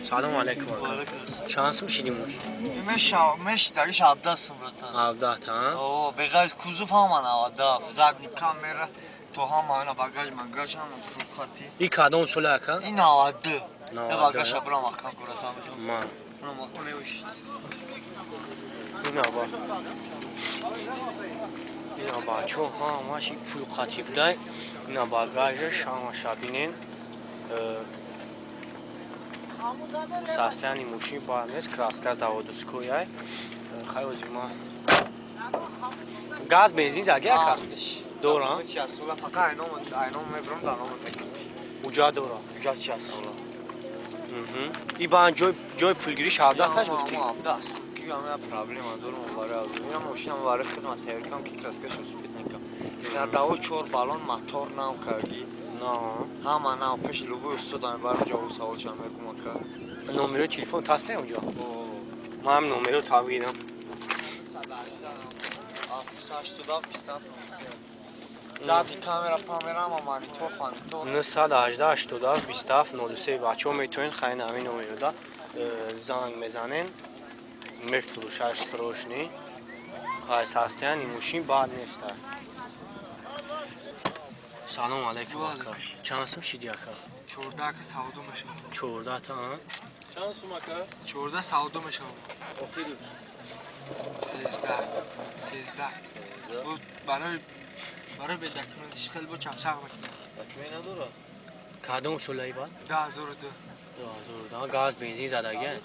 سلام علیکم آقا. شانس میشیدیم موش. مش داریش عبدالسم براتان. عبدالله ها. اوه بغیر کوزوف همان عبدالله. زدنی کامera تو هم اینا bagaj هم خاطی. این کدوم سوله اکا؟ این عبدالله. نه bagaj برام اخکن براتان. ما. برام اخکن نمیشه. این آبا. این آبا چو ها ماشی پول خاطیب دای. این bagaj شام شابینین. Состояние мужчин барнес краска заводская. Хайози ма. Газ бензин загя ка. Дора. Часула пока айном мебром даном мекуниш. Уҷа дора. Уҷа часула. Ибан ҷой пулгириш авдаташ гуфти. Авдас. Ки ама проблема дорам вара. Мирам машинам вара хидмат теркам ки краскаш успетникам. Дар даво 4 балон мотор нам карди. На. Ҳама нав пеш любой устодан баро ҷавоб саволчам мекумад ка. Номеро телефон тасте уҷа. Ман номеро тавидам. 782 Зати камера памерама мани тофан то 918-82-23 бачаҳо метавонед хайни ҳамин номерода занг мезанен мефурӯшад строшни хай состояние мошин бад нест. Салом алейкум ака. Чанд сум шиди ака? 14 савдо мешавам. 14 та? Чанд сум ака? 14 савдо мешавам. Охири 13. Бу барои бе документиш хеле бо чапчақ мекунам. Документ надора? Кадом сулаи бад? 10002. 10002. Газ бензин задагия?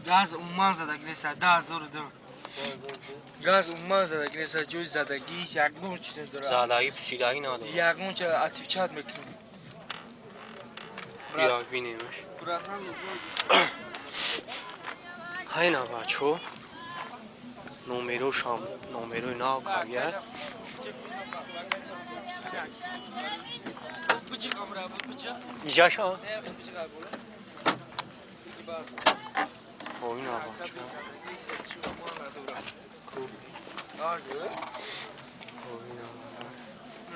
Газ умман задаги нест, 10002. Газ умман задаги нест, ҷои задагӣ ягон чиз надора. Задагӣ пусидагӣ надора. Ягон чиз ативчат мекунам. Як бинемаш. Братан ҳайна бачаҳо номерошам номерои нав каргия. Ижаша? Ҳоина бачаҳо.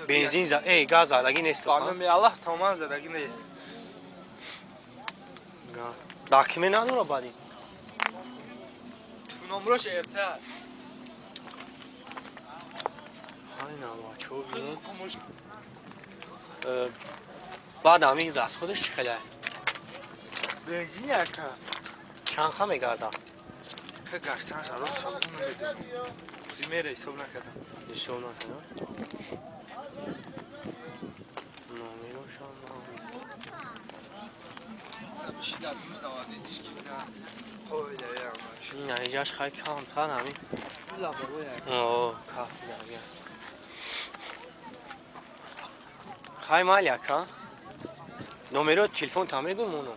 Бензин газ задагӣ нест. Хануми Аллаҳ томан задагӣ нест. Документ надора баъди? Номерош эрта. Ҳайна бачаҳо бинед. баъд ҳамин дастходаш чӣ хеле? Бензин яка. Чанqa мегарда? Ка гаштан шароб сабун намедем. Зимера ҳисоб накардам. ҳисоб накардам? Номерошам Шидар мусавад итишкина. Қоидаям баш. наиҷаш хай кам хан ҳамин. Лабаро як. О, каф дагия. хай майли ака. Номеро телефон та мегӯ моно.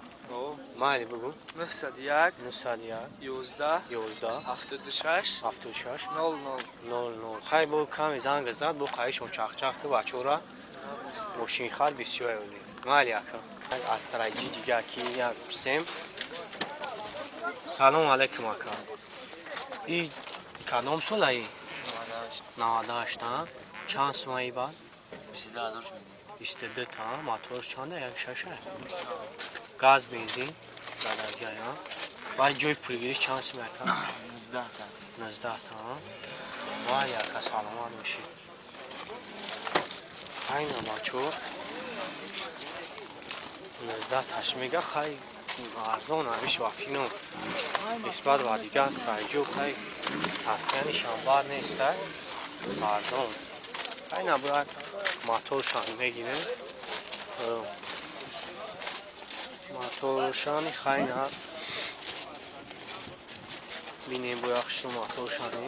Майли бигӯ. 901 901 11 11 76 76 00. 00. хай бо каме занг зад бо қаишон чахчах ки бачора мошин хар бисёр ёзи. Майли ака. аз тараҷи дигар ки як писем. Салом алейкум ака. И кадом солаи? 98 та? Чанд сумаи бад? 22 та? Мотор чанда? Як шаша? Газ бензин? Задагия? Баъд ҷои пулгириш чанд сум ака? 19 та? Вай ака саломат бошӣ. ҳайна бачаҳо 19 таш мега хай арзон ҳамиш вафино нисбат ба дигар стаҷо хай состоянишам бад нест арзон. ҳайна бурад моторшан мегирем. моторшани хайна бинем бояхшу моторшани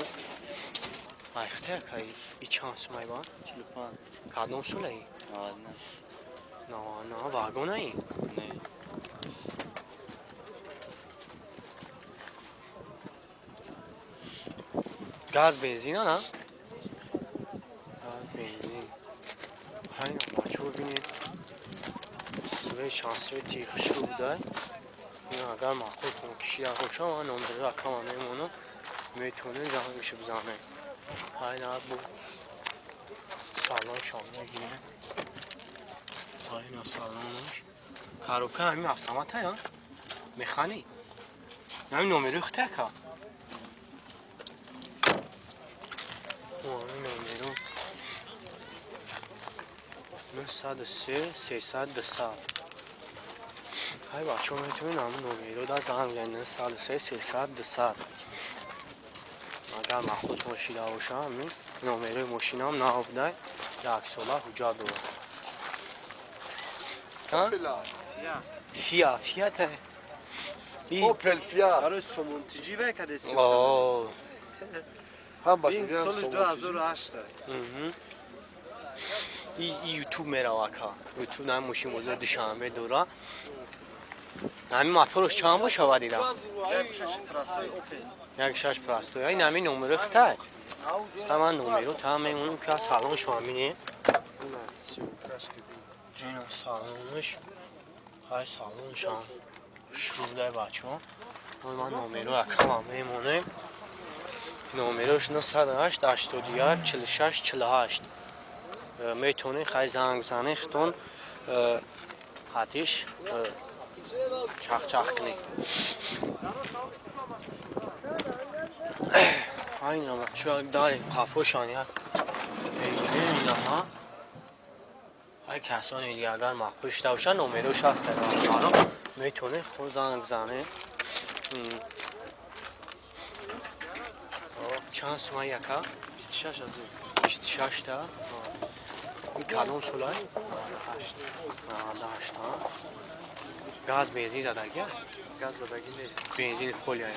айхтакай и чанд сумай бад? 45. кадом сулаи? 99 вагонаи? Не. газ бензина на? газ бензин. ҳайна бачаҳо бинед свет шансвети хушрӯ будай. ин агар маъқул кун кишида бошам ман номеро акама мемонам метавонем зангашо бизанем. ҳайна бу салоншон мегирем. ҳайна салонаш коробка ҳамин автомата я? میخوانی همین نمره اختر که همین نمره 903 300 200 های بچه ها میتونین همون نمره رو در زنگ بزنین 903 300 200 اگر من خود ماشین باشم همین نمره ماشین هم نبوده یک ساله حجا دو فیا ته اوپل فیا برای سومونتیجی بکده سی اوه هم باشه این بیام سالش سومونتیجی 2008 این یوتیوب میره واکا یوتیوب نمی ماشین بزرگ دوشنبه دورا همین موتورش چند باشه ودیدم یک شش پراستوی این همین نمره خطه تمام نمره تمام اون که سالن شامینه جینا سالنش های سالن شام شروع بچه ها من نمره اکم میمونه نمرهش 908 81 46 48 میتونی خیلی زنگ بزنی خودتون آتیش چخ کنی این هم چه داریم قفوشان یک این ها های کسانی دیگه اگر مقبول شده باشن نمرهش هست میتونی خود زنگ بزنی چند سومه یکا 26 از اون 26 تا این کلام سولای 98 گاز بنزین زدگی گاز زدگی نیست بنزین خلی ها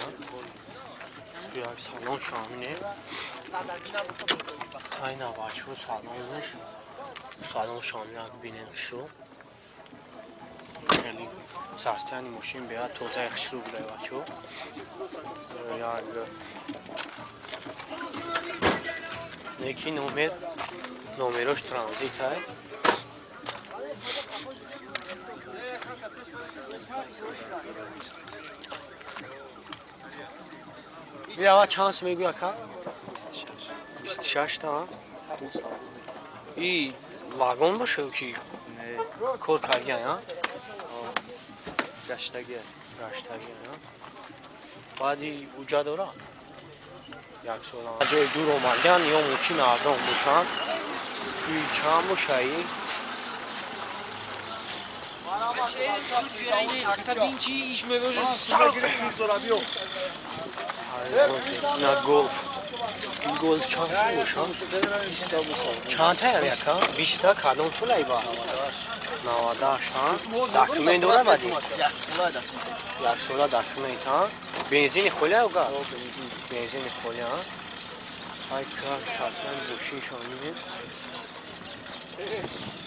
یک سالن شامینه این بچه ها سالن شامینه بینه شو خیلی سستانی ماشین بیاد توزه اخش رو بوده بچه ها یکی نمرش ترانزیت های بیا آقا چانس میگوی اکا 26 تا ای واگن باشه که کور کاری ها گشتگی ها بعدی اوجا دورا یک سال جای دور اومدن یا ممکن آدم باشن ای چند باشه ای نه گلف این گلف چند باشه چند تا یکا 20 تا کدام سولی با 98 ها دکمه دوره بدی یک سوله دکمه ها بنزین خوله اوگا بنزین خوله ها های کار شرطن بوشین شامینه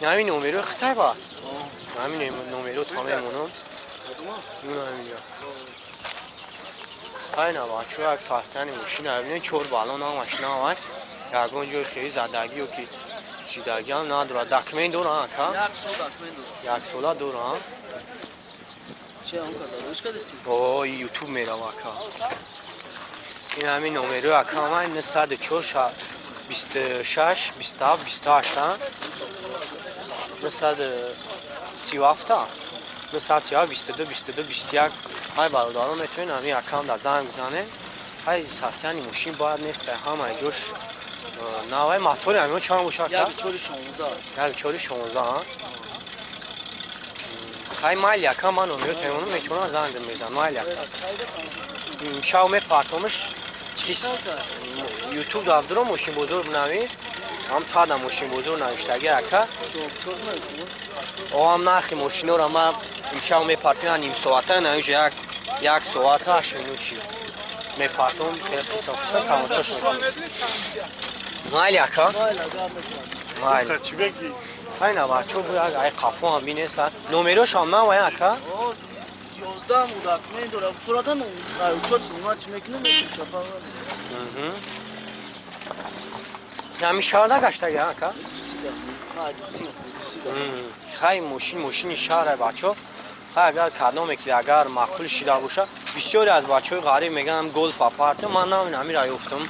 همین نمره خطه با همین نمره تامه مونم اون همین های نبا چون یک فستانی ماشین همینه چور بالون هم ماشین هم یکون جای خیلی زدگی و که سیدگی هم نداره دکمه دور ها یک سوله دور ها چه اون کازاروش کده سی اوه یوتیوب میره واکا این همین نمره اکا من 904 26 27 28 937 937 22 22 21 های برادران میتونین همین اکام در زنگ بزنه های سستانی ماشین باید نیست همه جوش نوای موتوری همین چند باشه اکا؟ یک چوری 16 ها های مایل یکا من نمره تیمونو میتونم زنگ میزن مایل یکا شاومه پارتومش یوتیوب دارم ماشین بزرگ نویس هم تا دا ماشین بزرگ نوشتگی اکا او هم نرخی ماشین رو هم امشب میپارتیم نیم ساعته نویش یک ساعت 8 منوت چی میپارتیم قصه تماشاش میکنم مایل اکا مایل های نه بچه باید ای قفو هم بینه سر نمروش هم نه باید اکا 11 مودک میدورم صورتا چوت سینما چی میکنه میشه شفا همین شهر نگشته گه اکا دوسی خیلی ماشین شهر بچه اگر کدام که اگر مقبول شده باشه بسیاری از بچه های غریب میگن گلف آپارت من نمین همین رای افتم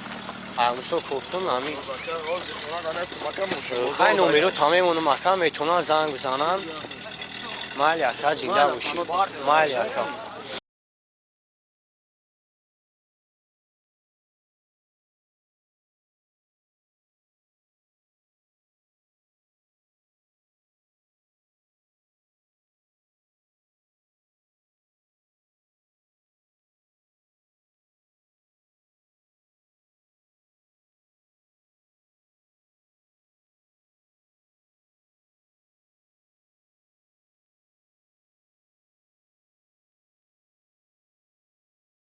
همسو کفتم همین خیلی نمره تمام اونو مکم میتونن زنگ بزنن مال یکا زنده باشی مال یکا